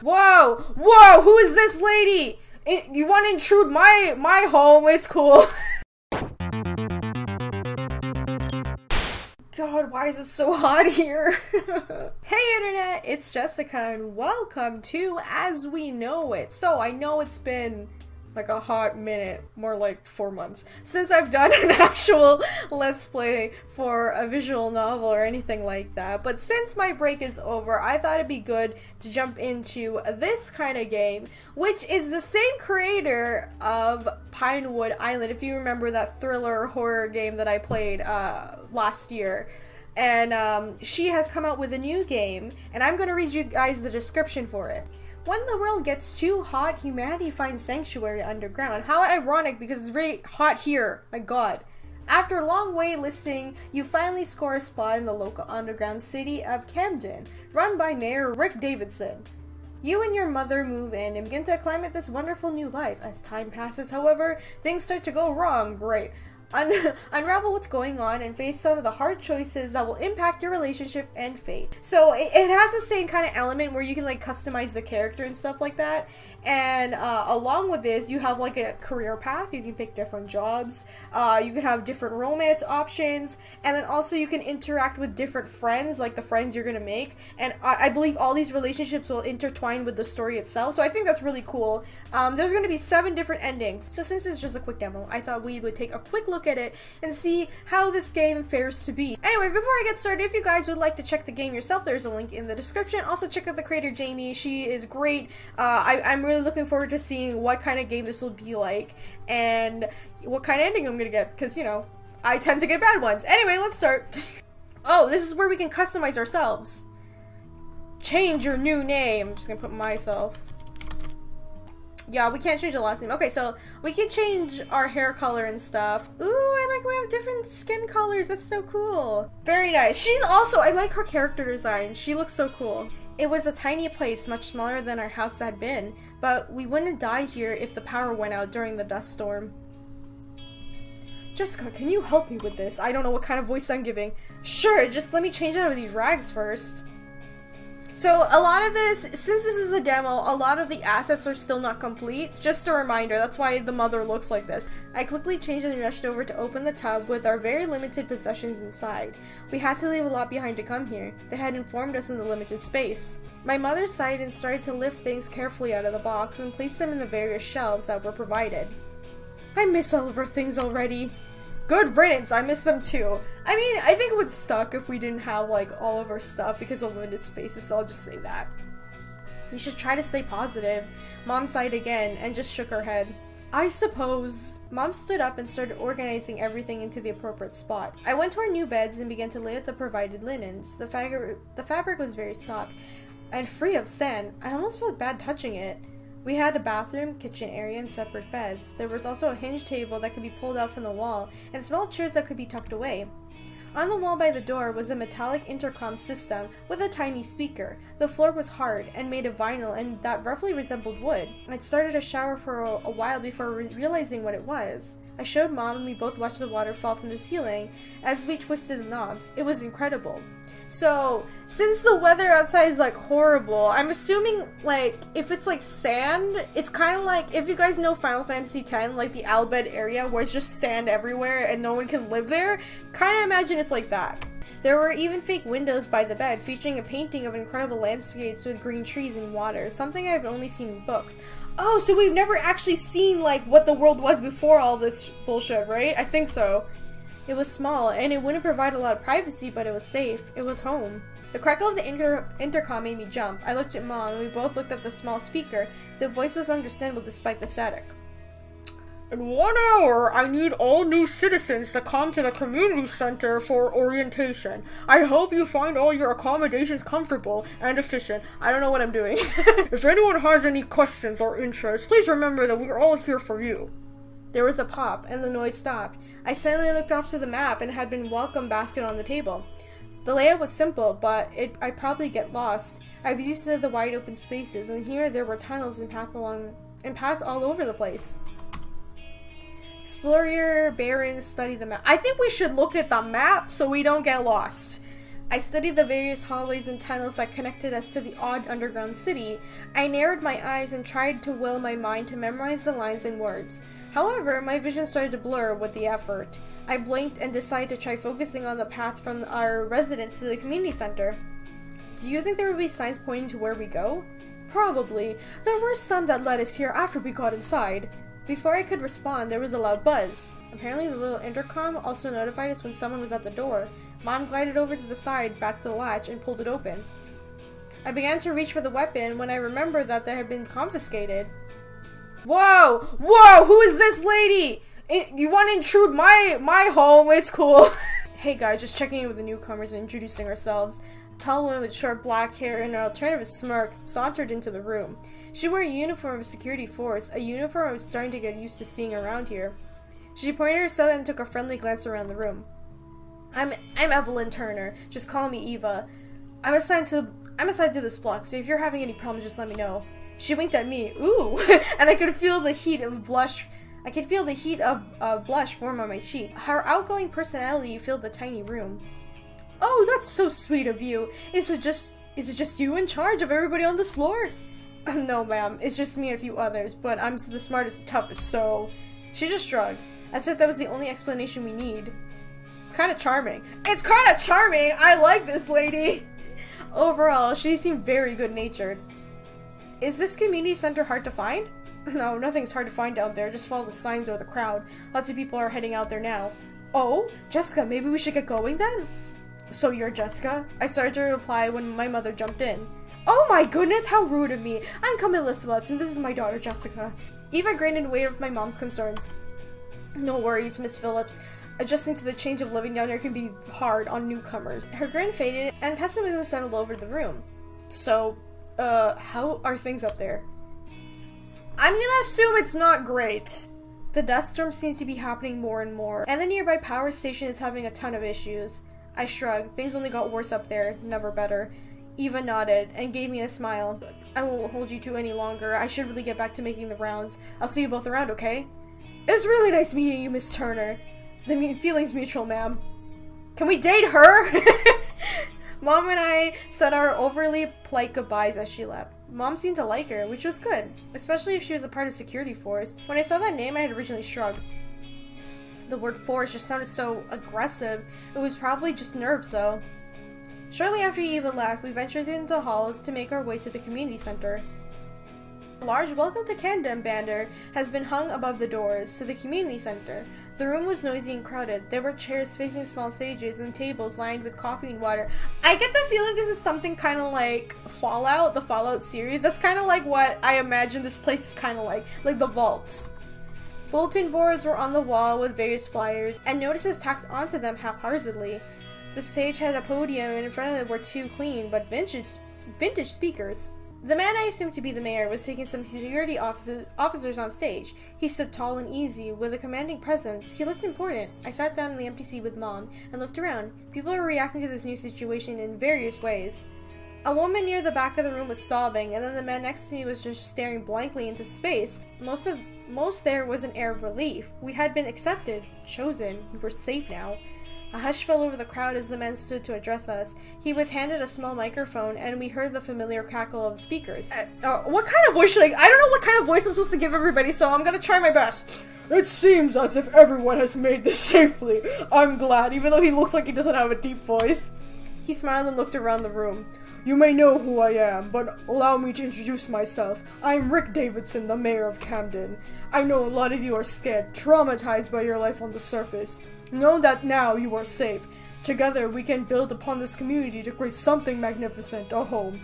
Whoa! Whoa! Who is this lady? You want to intrude my home? It's cool. God, why is it so hot here? Hey internet, it's Jessica and welcome to As We Know It. So I know it's been like a hot minute, more like 4 months, since I've done an actual let's play for a visual novel or anything like that. But since my break is over, I thought it'd be good to jump into this kind of game, which is the same creator of Pinewood Island, if you remember that thriller horror game that I played last year. And she has come out with a new game, and I'm going to read you guys the description for it. When the world gets too hot, humanity finds sanctuary underground. How ironic, because it's really hot here. My god. After a long wait listing, you finally score a spot in the local underground city of Camden, run by Mayor Rick Davidson. You and your mother move in and begin to acclimate this wonderful new life. As time passes, however, things start to go wrong. Great. Unravel what's going on and face some of the hard choices that will impact your relationship and fate. So it has the same kind of element where you can like customize the character and stuff like that. And along with this, you have like a career path. You can pick different jobs. You can have different romance options. And then also you can interact with different friends, like the friends you're going to make. And I believe all these relationships will intertwine with the story itself. So I think that's really cool. There's going to be 7 different endings. So since it's just a quick demo, I thought we would take a quick look at it and see how this game fares to be. Anyway, before I get started, if you guys would like to check the game yourself, there's a link in the description. Also check out the creator Jamie. She is great. I'm really looking forward to seeing what kind of game this will be like and what kind of ending I'm gonna get, because you know I tend to get bad ones. Anyway, let's start. Oh, this is where we can customize ourselves. Change your new name. I'm just gonna put myself. Yeah, we can't change the last name. Okay, so we can change our hair color and stuff. Ooh, I like we have different skin colors. That's so cool. Very nice. She's also, I like her character design. She looks so cool. It was a tiny place, much smaller than our house had been, but we wouldn't die here if the power went out during the dust storm. Jessica, can you help me with this? I don't know what kind of voice I'm giving. Sure, just let me change out of these rags first. So a lot of this, since this is a demo, a lot of the assets are still not complete. Just a reminder, that's why the mother looks like this. I quickly changed and rushed over to open the tub with our very limited possessions inside. We had to leave a lot behind to come here. They had informed us in the limited space. My mother sighed and started to lift things carefully out of the box and place them in the various shelves that were provided. I miss all of our things already. Good riddance, I miss them too. I mean, I think it would suck if we didn't have like all of our stuff because of limited spaces, so I'll just say that. We should try to stay positive. Mom sighed again and just shook her head. I suppose. Mom stood up and started organizing everything into the appropriate spot. I went to our new beds and began to lay out the provided linens. The fabric was very soft and free of sand. I almost felt bad touching it. We had a bathroom, kitchen area, and separate beds. There was also a hinged table that could be pulled out from the wall, and small chairs that could be tucked away. On the wall by the door was a metallic intercom system with a tiny speaker. The floor was hard and made of vinyl and that roughly resembled wood. I'd started a shower for a while before realizing what it was. I showed Mom and we both watched the water fall from the ceiling as we twisted the knobs. It was incredible. So, since the weather outside is like horrible, I'm assuming like if it's like sand, it's kind of like if you guys know Final Fantasy X, like the Albed area where it's just sand everywhere and no one can live there. Kind of imagine it's like that. There were even fake windows by the bed featuring a painting of incredible landscapes with green trees and water, something I've only seen in books. Oh, so we've never actually seen like what the world was before all this bullshit, right? I think so. It was small, and it wouldn't provide a lot of privacy, but it was safe. It was home. The crackle of the intercom made me jump. I looked at Mom, and we both looked at the small speaker. The voice was understandable despite the static. In 1 hour, I need all new citizens to come to the community center for orientation. I hope you find all your accommodations comfortable and efficient. I don't know what I'm doing. If anyone has any questions or interests, please remember that we're all here for you. There was a pop, and the noise stopped. I suddenly looked off to the map and had been welcome basket on the table. The layout was simple, but I'd probably get lost. I was used to the wide open spaces, and here there were tunnels and paths all over the place. Explore your bearings, study the map. I think we should look at the map so we don't get lost. I studied the various hallways and tunnels that connected us to the odd underground city. I narrowed my eyes and tried to will my mind to memorize the lines and words. However, my vision started to blur with the effort. I blinked and decided to try focusing on the path from our residence to the community center. Do you think there would be signs pointing to where we go? Probably. There were some that led us here after we got inside. Before I could respond, there was a loud buzz. Apparently the little intercom also notified us when someone was at the door. Mom glided over to the side, back to the latch, and pulled it open. I began to reach for the weapon when I remembered that they had been confiscated. Whoa! Whoa! Who is this lady? You want to intrude my home? It's cool. Hey guys, just checking in with the newcomers and introducing ourselves. A tall woman with short black hair and an alternative smirk sauntered into the room. She wore a uniform of security force, a uniform I was starting to get used to seeing around here. She pointed her cell and took a friendly glance around the room. I'm Evelyn Turner. Just call me Eva. I'm assigned to this block, so if you're having any problems, just let me know. She winked at me. Ooh, and I could feel the heat of blush. I could feel the heat of blush form on my cheek. Her outgoing personality filled the tiny room. Oh, that's so sweet of you. Is it just you in charge of everybody on this floor? No, ma'am. It's just me and a few others, but I'm the smartest and toughest, so... She just shrugged. I said that was the only explanation we need. It's kind of charming. It's kind of charming! I like this lady! Overall, she seemed very good-natured. Is this community center hard to find? No, nothing's hard to find out there. Just follow the signs or the crowd. Lots of people are heading out there now. Oh, Jessica, maybe we should get going then? So you're Jessica? I started to reply when my mother jumped in. Oh my goodness, how rude of me! I'm Camilla Phillips, and this is my daughter, Jessica. Eva grinned and waved with my mom's concerns. No worries, Miss Phillips. Adjusting to the change of living down here can be hard on newcomers. Her grin faded, and pessimism settled over the room. So, how are things up there? I'm gonna assume it's not great. The dust storm seems to be happening more and more, and the nearby power station is having a ton of issues. I shrugged. Things only got worse up there, never better. Eva nodded and gave me a smile. I won't hold you two any longer. I should really get back to making the rounds. I'll see you both around, okay? It was really nice meeting you, Miss Turner. The feeling's mutual, ma'am. Can we date her? Mom and I said our overly polite goodbyes as she left. Mom seemed to like her, which was good, especially if she was a part of security force. When I saw that name, I had originally shrugged. The word force just sounded so aggressive. It was probably just nerves, though. Shortly after Eva left, we ventured into the halls to make our way to the community center. A large "Welcome to Camden" banner has been hung above the doors to the community center. The room was noisy and crowded. There were chairs facing small stages and tables lined with coffee and water. I get the feeling this is something kind of like Fallout, the Fallout series. That's kind of like what I imagine this place is kind of like the vaults. Bulletin boards were on the wall with various flyers and notices tacked onto them haphazardly. The stage had a podium, and in front of it were two clean but vintage speakers. The man I assumed to be the mayor was taking some security officers on stage. He stood tall and easy, with a commanding presence. He looked important. I sat down in the empty seat with Mom and looked around. People were reacting to this new situation in various ways. A woman near the back of the room was sobbing, and then the man next to me was just staring blankly into space. Most there was an air of relief. We had been accepted, chosen. We were safe now. A hush fell over the crowd as the man stood to address us. He was handed a small microphone, and we heard the familiar cackle of the speakers. What kind of voice I don't know what kind of voice I'm supposed to give everybody, so I'm gonna try my best. It seems as if everyone has made this safely. I'm glad, even though he looks like he doesn't have a deep voice. He smiled and looked around the room. You may know who I am, but allow me to introduce myself. I am Rick Davidson, the mayor of Camden. I know a lot of you are scared, traumatized by your life on the surface. Know that now you are safe. Together we can build upon this community to create something magnificent, a home.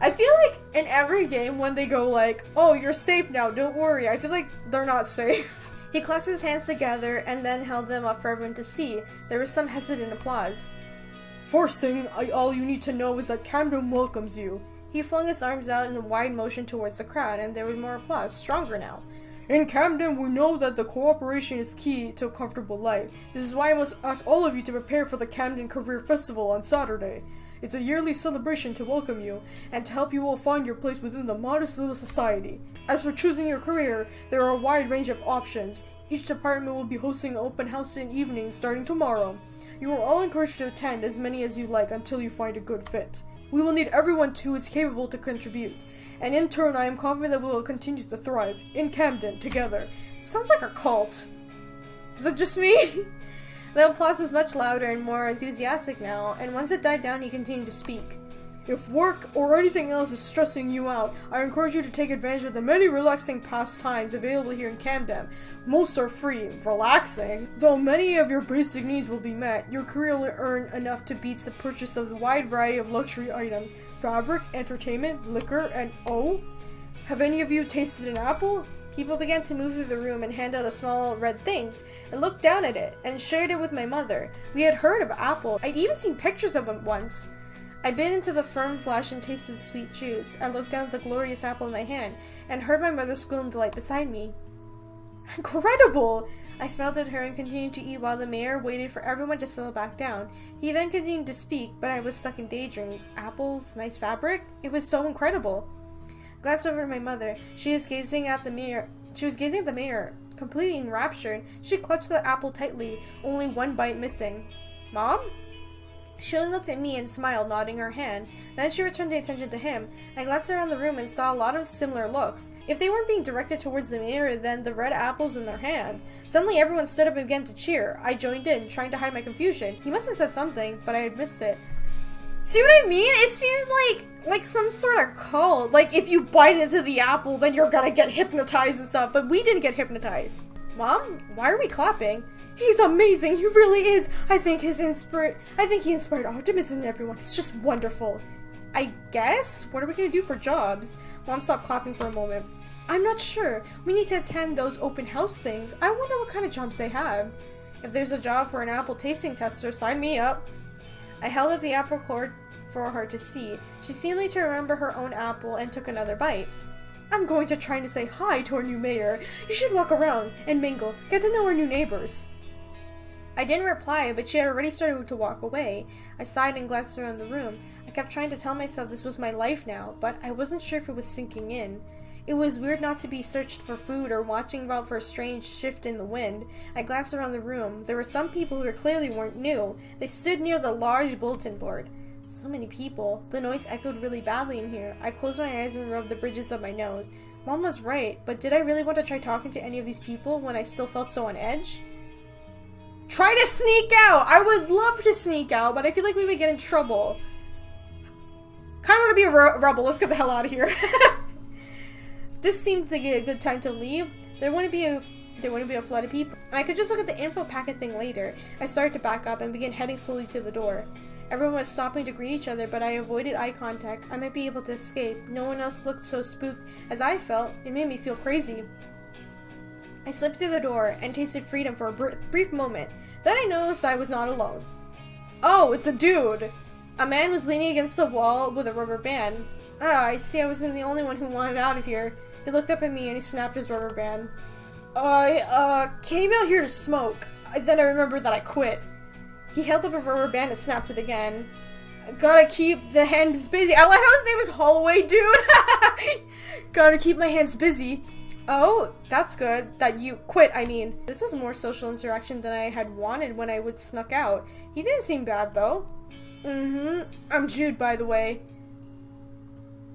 I feel like in every game when they go like, oh, you're safe now, don't worry, I feel like they're not safe. He clasped his hands together and then held them up for everyone to see. There was some hesitant applause. First thing, all you need to know is that Camden welcomes you. He flung his arms out in a wide motion towards the crowd, and there was more applause, stronger now. In Camden, we know that the cooperation is key to a comfortable life. This is why I must ask all of you to prepare for the Camden Career Festival on Saturday. It's a yearly celebration to welcome you, and to help you all find your place within the modest little society. As for choosing your career, there are a wide range of options. Each department will be hosting an open house in evenings starting tomorrow. You are all encouraged to attend as many as you like until you find a good fit. We will need everyone who is capable to contribute, and in turn I am confident that we will continue to thrive in Camden together. Sounds like a cult. Is it just me? The applause was much louder and more enthusiastic now, and once it died down he continued to speak. If work or anything else is stressing you out, I encourage you to take advantage of the many relaxing pastimes available here in Camden. Most are free, relaxing. Though many of your basic needs will be met, your career will earn enough to beat the purchase of the wide variety of luxury items, fabric, entertainment, liquor, and oh, have any of you tasted an apple? People began to move through the room and hand out a small red things. I looked down at it and shared it with my mother. We had heard of apple. I'd even seen pictures of them once. I bit into the firm flesh and tasted the sweet juice. I looked down at the glorious apple in my hand and heard my mother squeal in delight beside me. Incredible! I smiled at her and continued to eat while the mayor waited for everyone to settle back down. He then continued to speak, but I was stuck in daydreams. Apples, nice fabric? It was so incredible. I glanced over at my mother. She was gazing at the mayor, completely enraptured. She clutched the apple tightly, only one bite missing. Mom? She only looked at me and smiled, nodding her hand. Then she returned the attention to him. I glanced around the room and saw a lot of similar looks. If they weren't being directed towards the mayor, then the red apples in their hands. Suddenly everyone stood up and began to cheer. I joined in, trying to hide my confusion. He must have said something, but I had missed it. See what I mean? It seems like some sort of cult. Like, if you bite into the apple, then you're gonna get hypnotized and stuff. But we didn't get hypnotized. Mom, why are we clapping? He's amazing, he really is. I think he inspired optimism in everyone. It's just wonderful. I guess? What are we gonna do for jobs? Mom stopped clapping for a moment. I'm not sure. We need to attend those open house things. I wonder what kind of jobs they have. If there's a job for an apple tasting tester, sign me up. I held up the apple core for her to see. She seemed to remember her own apple and took another bite. I'm going to try to say hi to our new mayor. You should walk around and mingle, get to know our new neighbors. I didn't reply, but she had already started to walk away. I sighed and glanced around the room. I kept trying to tell myself this was my life now, but I wasn't sure if it was sinking in. It was weird not to be searched for food or watching out for a strange shift in the wind. I glanced around the room. There were some people who clearly weren't new. They stood near the large bulletin board. So many people. The noise echoed really badly in here. I closed my eyes and rubbed the bridges of my nose. Mom was right, but did I really want to try talking to any of these people when I still felt so on edge? Try to sneak out! I would love to sneak out, but I feel like we would get in trouble. Kinda want to be a rebel. Let's get the hell out of here. This seemed like a good time to leave. There wouldn't be a flood of people, and I could just look at the info packet thing later. I started to back up and began heading slowly to the door. Everyone was stopping to greet each other, but I avoided eye contact. I might be able to escape. No one else looked so spooked as I felt. It made me feel crazy. I slipped through the door and tasted freedom for a brief moment. Then I noticed I was not alone. Oh, it's a dude! A man was leaning against the wall with a rubber band. Ah, I see I wasn't the only one who wanted out of here. He looked up at me and he snapped his rubber band. I came out here to smoke. Then I remembered that I quit. He held up a rubber band and snapped it again. Gotta keep the hands busy. I like how his name is Holloway, dude! Gotta keep my hands busy. Oh, that's good. That you quit, I mean. This was more social interaction than I had wanted when I would snuck out. He didn't seem bad, though. I'm Jude, by the way.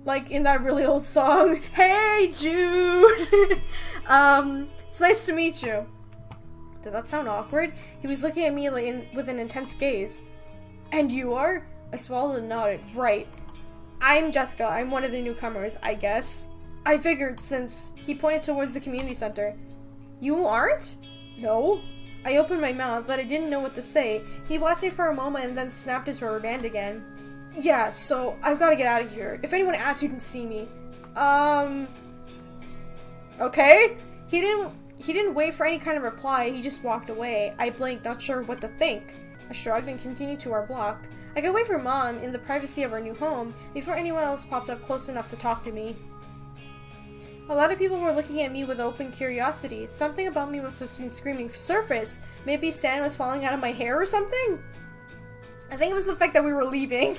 Like in that really old song. Hey, Jude! It's nice to meet you. Did that sound awkward? He was looking at me with an intense gaze. And you are? I swallowed and nodded. Right. I'm Jessica. I'm one of the newcomers, I guess. I figured since he pointed towards the community center. You aren't? No. I opened my mouth, but I didn't know what to say. He watched me for a moment and then snapped his rubber band again. Yeah, so I've got to get out of here. If anyone asks, you can see me. Okay? He didn't wait for any kind of reply. He just walked away. I blinked, not sure what to think. I shrugged and continued to our block. I could wait for Mom in the privacy of our new home before anyone else popped up close enough to talk to me. A lot of people were looking at me with open curiosity. Something about me must have been screaming, surface! Maybe sand was falling out of my hair or something? I think it was the fact that we were leaving.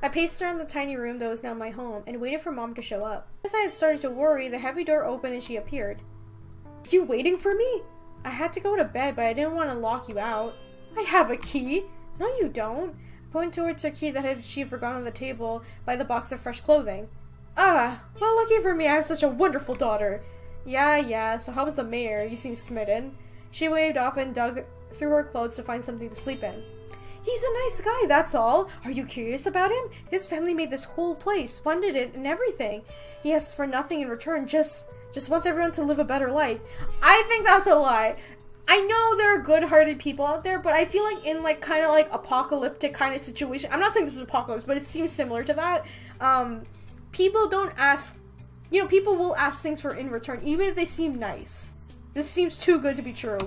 I paced around the tiny room that was now my home and waited for Mom to show up. As I had started to worry, the heavy door opened and she appeared. Are you waiting for me? I had to go to bed, but I didn't want to lock you out. I have a key. No, you don't. I point towards her key that she had forgotten on the table by the box of fresh clothing. Ah, well, lucky for me, I have such a wonderful daughter. Yeah, so how was the mayor? You seem smitten. She waved off and dug through her clothes to find something to sleep in. He's a nice guy, that's all. Are you curious about him? His family made this whole place, funded it, and everything. He asks for nothing in return, just wants everyone to live a better life. I think that's a lie. I know there are good-hearted people out there, but I feel like in like kind of like apocalyptic kind of situation, I'm not saying this is apocalypse, but it seems similar to that. People don't ask, you know, people will ask things for in return, even if they seem nice. This seems too good to be true.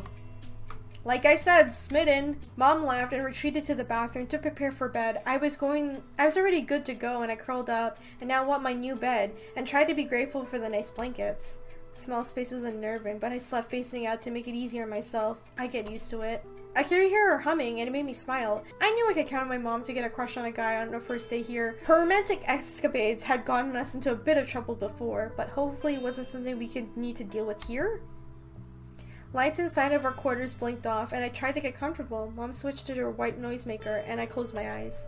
Like I said, smitten. Mom laughed and retreated to the bathroom to prepare for bed. I was already good to go and I curled up and now want my new bed and tried to be grateful for the nice blankets. The small space was unnerving, but I slept facing out to make it easier on myself. I get used to it. I could hear her humming and it made me smile. I knew I could count on my mom to get a crush on a guy on our first day here. Her romantic escapades had gotten us into a bit of trouble before, but hopefully it wasn't something we could need to deal with here. Lights inside of our quarters blinked off, and I tried to get comfortable. Mom switched to her white noisemaker, and I closed my eyes.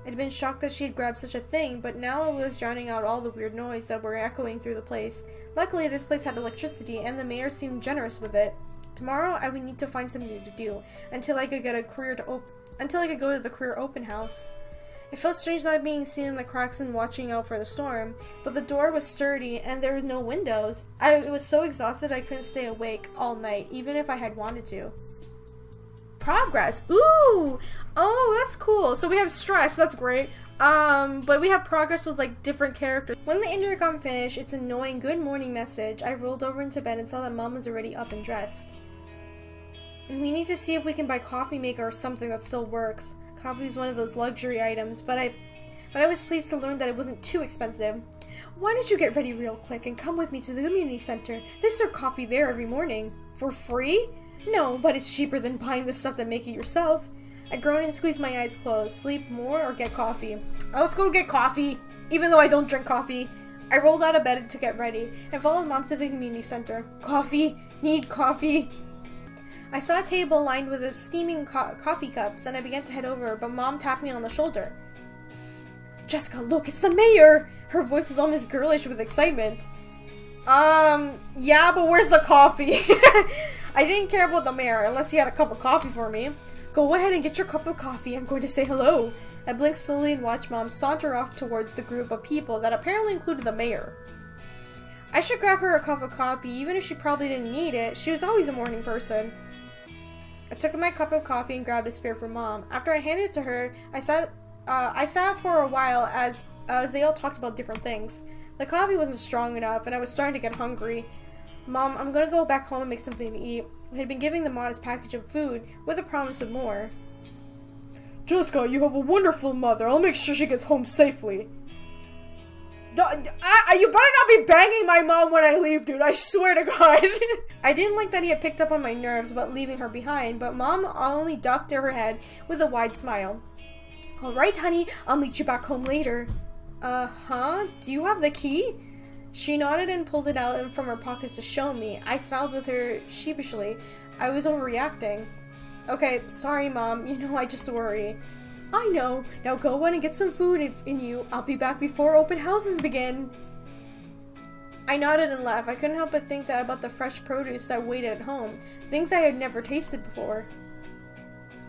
I'd been shocked that she had grabbed such a thing, but now it was drowning out all the weird noise that were echoing through the place. Luckily, this place had electricity, and the mayor seemed generous with it. Tomorrow, I would need to find something to do until I could go to the career open house. It felt strange not being seen in the cracks and watching out for the storm, but the door was sturdy and there was no windows. I was so exhausted I couldn't stay awake all night, even if I had wanted to. Progress! Ooh! Oh, that's cool. So we have stress, that's great. But we have progress with like different characters. When the intercom finished, its annoying good morning message, I rolled over into bed and saw that Mom was already up and dressed. We need to see if we can buy coffee maker or something that still works. Coffee is one of those luxury items, but I was pleased to learn that it wasn't too expensive. Why don't you get ready real quick and come with me to the community center? They serve coffee there every morning. For free? No, but it's cheaper than buying the stuff that make it yourself. I groaned and squeezed my eyes closed. Sleep more or get coffee? Let's go get coffee, even though I don't drink coffee. I rolled out of bed to get ready and followed Mom to the community center. Coffee? Need coffee? I saw a table lined with steaming coffee cups, and I began to head over, but Mom tapped me on the shoulder. Jessica, look, it's the mayor! Her voice was almost girlish with excitement. Yeah, but where's the coffee? I didn't care about the mayor, unless he had a cup of coffee for me. Go ahead and get your cup of coffee, I'm going to say hello. I blinked slowly and watched Mom saunter off towards the group of people that apparently included the mayor. I should grab her a cup of coffee, even if she probably didn't need it. She was always a morning person. I took my cup of coffee and grabbed a spear for Mom. After I handed it to her, I sat for a while as they all talked about different things. The coffee wasn't strong enough, and I was starting to get hungry. Mom, I'm gonna go back home and make something to eat. I had been giving the modest package of food, with a promise of more. Jessica, you have a wonderful mother. I'll make sure she gets home safely. You better not be banging my mom when I leave, dude. I swear to God. I didn't like that he had picked up on my nerves about leaving her behind, but Mom only ducked her head with a wide smile. Alright, honey. I'll meet you back home later. Huh? Do you have the key? She nodded and pulled it out from her pockets to show me. I smiled with her sheepishly. I was overreacting. Okay, sorry, Mom. You know, I just worry. I know. Now go on and get some food in you. I'll be back before open houses begin. I nodded and laughed. I couldn't help but think about the fresh produce that waited at home. Things I had never tasted before.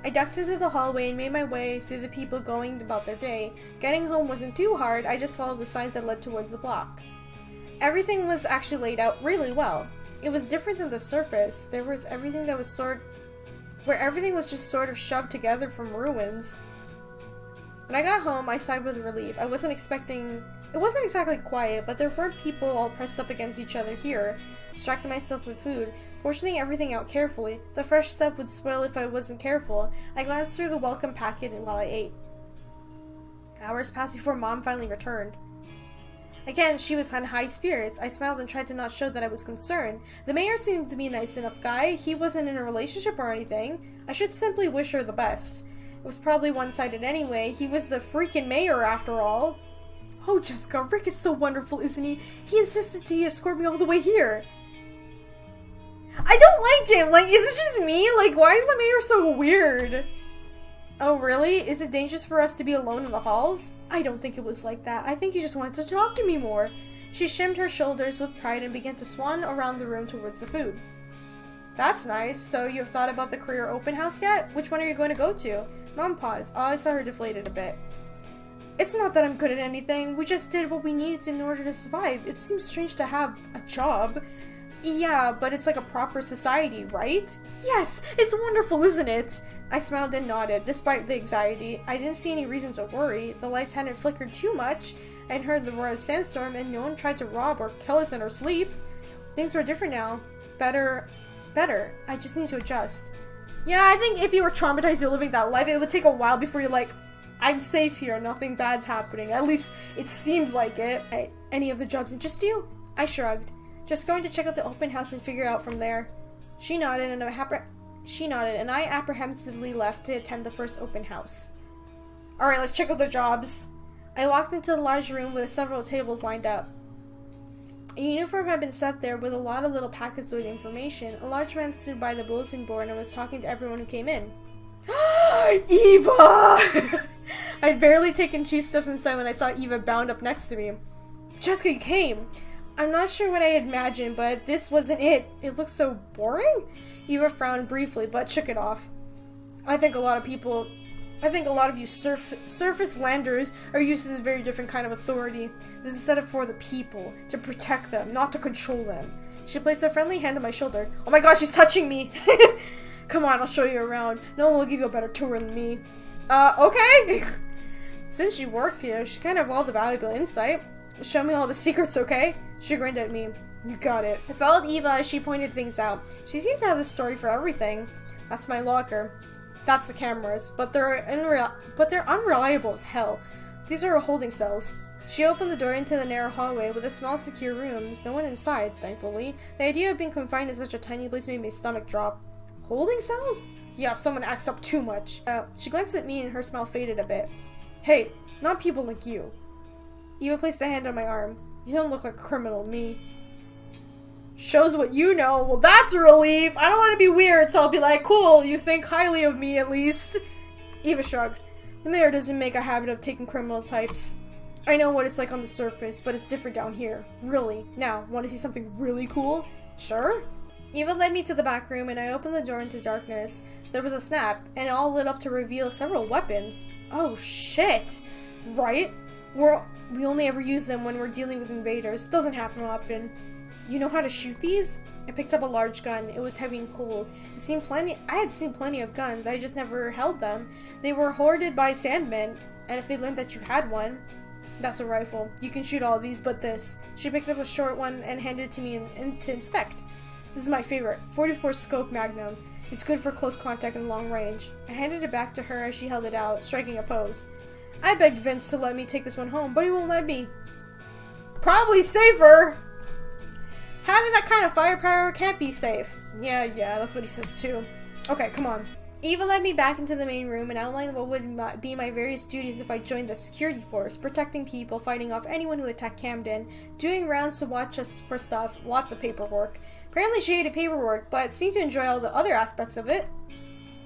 I ducked into the hallway and made my way through the people going about their day. Getting home wasn't too hard. I just followed the signs that led towards the block. Everything was actually laid out really well. It was different than the surface. There was everything that was where everything was just sort of shoved together from ruins. When I got home, I sighed with relief. It wasn't exactly quiet, but there weren't people all pressed up against each other here. Distracting myself with food, portioning everything out carefully. The fresh stuff would spoil if I wasn't careful. I glanced through the welcome packet while I ate. Hours passed before Mom finally returned. Again, she was in high spirits. I smiled and tried to not show that I was concerned. The mayor seemed to be a nice enough guy. He wasn't in a relationship or anything. I should simply wish her the best. It was probably one-sided anyway. He was the freaking mayor after all. Oh, Jessica, Rick is so wonderful, isn't he? He insisted to escort me all the way here. I don't like him! Like, is it just me? Like, why is the mayor so weird? Oh, really? Is it dangerous for us to be alone in the halls? I don't think it was like that. I think he just wanted to talk to me more. She shimmed her shoulders with pride and began to swan around the room towards the food. That's nice. So you've thought about the career open house yet? Which one are you going to go to? Mom paused. I saw her deflated a bit. It's not that I'm good at anything. We just did what we needed in order to survive. It seems strange to have a job. Yeah, but it's like a proper society, right? Yes, it's wonderful, isn't it? I smiled and nodded. Despite the anxiety, I didn't see any reason to worry. The lights hadn't flickered too much. I'd heard the roar of sandstorm, and no one tried to rob or kill us in our sleep. Things were different now. Better. I just need to adjust. Yeah, I think if you were traumatized you're living that life, it would take a while before you're like, I'm safe here, nothing bad's happening. At least it seems like it. Right. Any of the jobs interest you? I shrugged. Just going to check out the open house and figure out from there. She nodded, and I apprehensively left to attend the first open house. Alright, let's check out the jobs. I walked into the large room with several tables lined up. A uniform had been set there with a lot of little packets with information. A large man stood by the bulletin board and was talking to everyone who came in. Eva! I'd barely taken 2 steps inside when I saw Eva bound up next to me. Jessica, you came! I'm not sure what I had imagined, but this wasn't it. It looked so boring? Eva frowned briefly, but shook it off. I think a lot of you surface landers are used to this very different kind of authority. This is set up for the people, to protect them, not to control them. She placed a friendly hand on my shoulder. Oh my gosh, she's touching me! Come on, I'll show you around. No one will give you a better tour than me. Okay! Since you worked here, she kind of have all the valuable insight. Show me all the secrets, okay? She grinned at me. You got it. I followed Eva as she pointed things out. She seemed to have a story for everything. That's my locker. That's the cameras, but they're unreliable as hell. These are holding cells. She opened the door into the narrow hallway with a small secure rooms. No one inside, thankfully. The idea of being confined in such a tiny place made my stomach drop. Holding cells? Yeah, if someone acts up too much. She glanced at me and her smile faded a bit. Hey, not people like you. Eva placed a hand on my arm. You don't look like a criminal to me. Shows what you know. Well, that's a relief. I don't want to be weird, so I'll be like, cool, you think highly of me at least. Eva shrugged. The mayor doesn't make a habit of taking criminal types. I know what it's like on the surface, but it's different down here. Really. Now, want to see something really cool? Sure? Eva led me to the back room, and I opened the door into darkness. There was a snap, and it all lit up to reveal several weapons. Oh, shit. Right? We only ever use them when we're dealing with invaders. Doesn't happen often. You know how to shoot these? I picked up a large gun. It was heavy and cool. I had seen plenty of guns. I just never held them. They were hoarded by sandmen, and if they learned that you had one, that's a rifle. You can shoot all of these, but this. She picked up a short one and handed it to me to inspect. This is my favorite, 44 scope Magnum. It's good for close contact and long range. I handed it back to her as she held it out, striking a pose. I begged Vince to let me take this one home, but he won't let me. Probably safer! Having that kind of firepower can't be safe. Yeah, that's what he says too. Okay, come on. Eva led me back into the main room and outlined what would be my various duties if I joined the security force, protecting people, fighting off anyone who attacked Camden, doing rounds to watch us for stuff, lots of paperwork. Apparently she hated paperwork, but seemed to enjoy all the other aspects of it.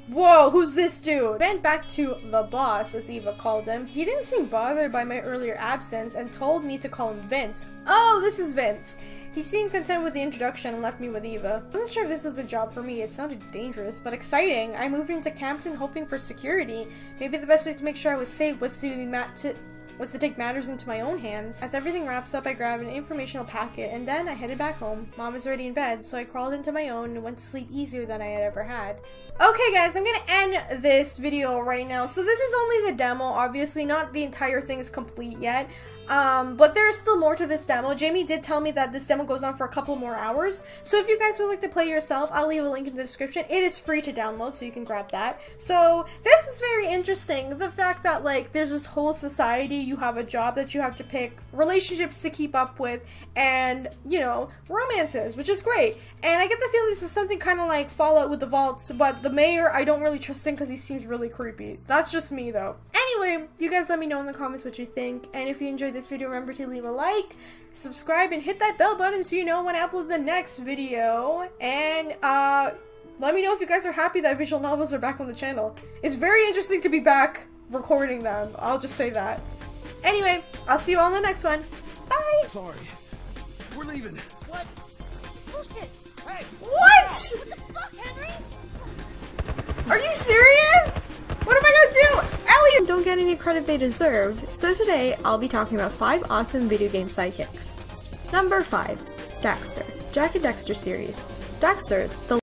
Whoa, who's this dude? Went back to the boss, as Eva called him. He didn't seem bothered by my earlier absence and told me to call him Vince. Oh, this is Vince. He seemed content with the introduction and left me with Eva. I wasn't sure if this was the job for me. It sounded dangerous, but exciting. I moved into Camden hoping for security. Maybe the best way to make sure I was safe was to take matters into my own hands. As everything wraps up, I grabbed an informational packet, and then I headed back home. Mom was already in bed, so I crawled into my own and went to sleep easier than I had ever had. Okay guys, I'm gonna end this video right now. So this is only the demo, obviously not the entire thing is complete yet. But there's still more to this demo. Jamie did tell me that this demo goes on for a couple more hours. So if you guys would like to play yourself, I'll leave a link in the description. It is free to download, so you can grab that. So this is very interesting. The fact that like there's this whole society, you have a job that you have to pick, relationships to keep up with, and you know, romances, which is great. And I get the feeling this is something kind of like Fallout with the vaults, but the mayor, I don't really trust him because he seems really creepy. That's just me though. Anyway, you guys let me know in the comments what you think, and if you enjoyed this video, remember to leave a like, subscribe, and hit that bell button so you know when I upload the next video. And let me know if you guys are happy that visual novels are back on the channel. It's very interesting to be back recording them. I'll just say that. Anyway, I'll see you all in the next one. Bye! Sorry. We're leaving. What? Bullshit! Hey! What? What the fuck, Henry? Are you serious? What am I gonna do? Elliot don't get any credit they deserve, so today I'll be talking about 5 awesome video game sidekicks. Number 5. Dexter. Jak and Daxter series. Dexter, the